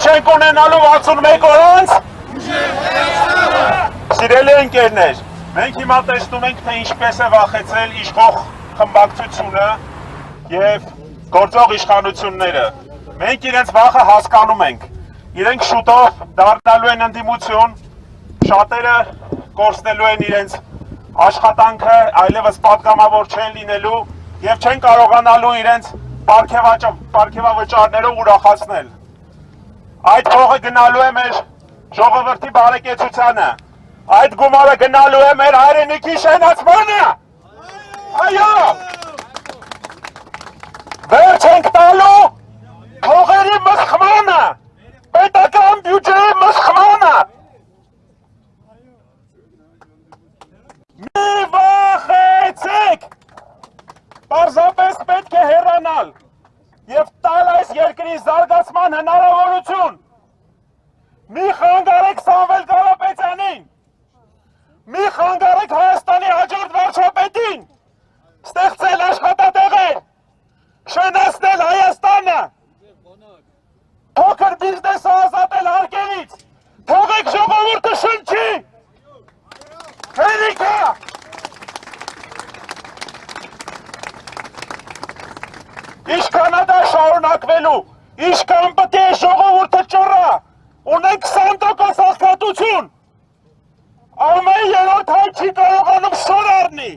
Ինչ ենք ունենալու 61 օրից։ Սիրելի ընկերներ, մենք հիմա տեսնում ենք, թե ինչպես է վախեցել իշխող խմբակցությունը եւ գործող իշխանությունները։ Մենք իրենց վախը հասկանում ենք։ Իրենք շուտով դառնալու են ընդդիմություն, շատերը կորցնելու են իրենց աշխատանքը, այլևս պատգամավոր չեն լինելու եւ չեն կարողանալու իրենց պարգևավճարներով ուրախացնել։ Այդ փողը գնալու է մեր ժողովրդի բարեկեցությանը, այդ գումարը գնալու է մեր հայրենիքի շենացմանը։ Այո։ Վերջ ենք տալու փողերի մսխմանը, պետական բյուջեի մսխմանը։ Մի վախեցեք, պարզապես պետք է հեռանալ և տալ այս երկրի զարգացման հնարավորություն։ Մի խանգարեք Սամվել Կարապետյանին, մի խանգարեք Հայաստանի հաջորդ վարչապետին, ստեղծել աշխատատեղեր, շենացնել Հայաստանը, փոքր բիզնեսը ազատել հարկերից, թողեք ժողովուրդը շնչի, հերիքա։ Ինչքան է դա շարունակվելու, ինչքան պետք է ժողովուրդը ճոռա, ունենք 20% աղքատություն, ամեն երրորդ հայ չի կարողանում շոր առնի,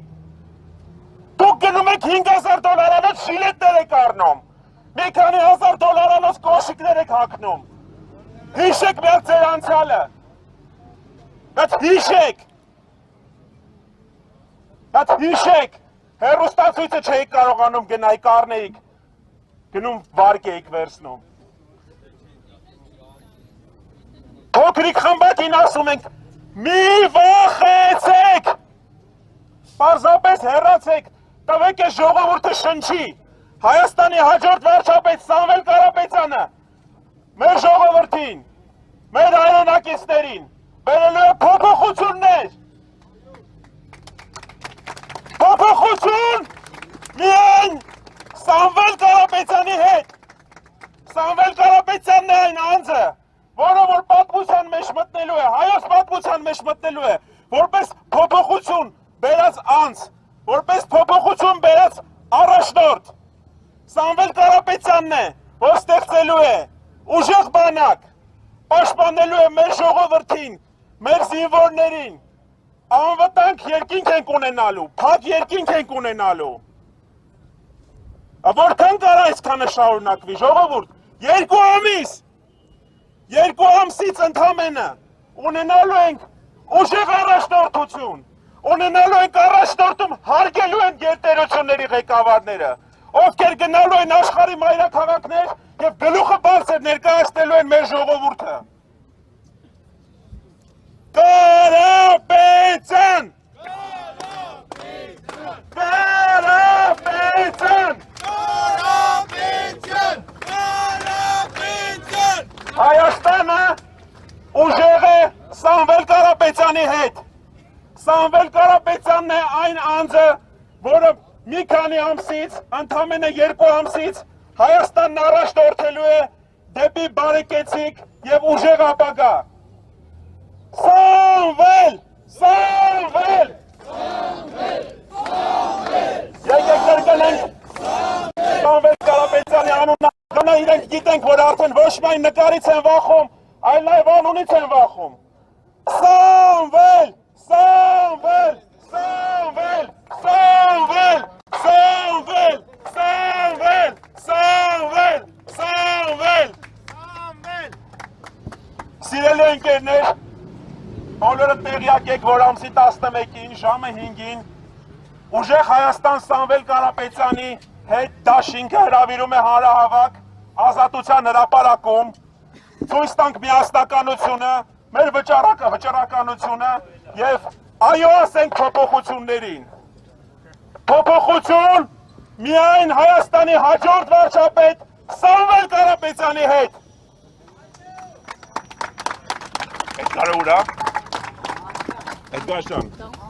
դուք գնում եք $5,000 շիլետներ եք առնում, մի քանի $1,000 կոշիկներ եք հագնում, հիշեք միակ ձեր անցյալը, այդ հիշեք, հեռուստացույցը չէիք կարողանում գնայիք առնեիք, գնում վարկ էիք վերցնում։ Փոքրիկ խմբակին ասում ենք, մի վախեցեք, պարզապես հեռացեք, տվեք է ժողովուրդը շնչի, Հայաստանի հաջորդ վարչապետ Սամվել Կարապետյանը, մեր ժողովրդին, մեր հայրենակիցներին, բերելու է փոփոխություններ, փոփոխություն միայն Սամվել Կարապետյանի հետ, Սամվել Կարապետյանն է այն անձը, որը որ պատմության մեջ մտնելու է, հայոց պատմության մեջ մտնելու է, որպես փոփոխություն բերած անձ, որպես փոփոխություն բերած առաջնորդ, Սամվել Կարապետյանն է, որ ստեղծելու է ուժեղ բանակ, պաշտպանելու է մեր ժողովրդին, մեր զինվորներին, անվտանգ երկինք ենք ունենալու, փակ երկինք ենք ունենալու։ Որքան կարա այսքանը շարունակվի, ժողովուրդ, 2 ամիս, 2 ամսից ընդամենը ունենալու ենք ուժեղ առաջնորդություն, ունենալու ենք առաջնորդում հարգելու են գերտերությունների ղեկավարները, ովքեր գնալու են աշխարհի մայրաքաղաքներ և գլուխը բարձր ներկայացնելու են մեր ժողովուրդը։ Կարապետյան! Կարապետյան! Հայաստանը ուժեղ է Սամվել Կարապետյանի հետ։ Սամվել Կարապետյանն է այն անձը, որը մի քանի ամսից, ընդամենը 2 ամսից Հայաստանն առաջնորդելու է դեպի բարեկեցիկ և ուժեղ ապագա։ Սամվել! Սամվել! Սամվել! Սամվել! Եկեք կրկնենք Սամվել Կարապետյանի անունը, իրենք գիտենք, որ արդեն ոչ միայն նկարից են վախում, այլ նաև անունից են վախում։ Սամվել! Սամվել! Սամվել! Սամվել! Սամվել! Սամվել! Սամվել! Սամվել! Սամվել! Սիրելի ընկերներ, բոլորը տեղյակ եք, որ ամսի 11-ին ժամը 5-ին ուժեղ Հայաստան Սամվել Կարապետյանի հետ դաշինքը հրավիրում է հանրահավաք ազատության հրապարակում, ցույց տանք միասնականությունը, մեր վճռականությունը եւ այո ասենք փոփոխություններին։ Փոփոխություն միայն Հայաստանի հաջորդ վարչապետ Սամվել Կարապետյանի հետ։ Էդգարը ուրա։ Էդգար ջան։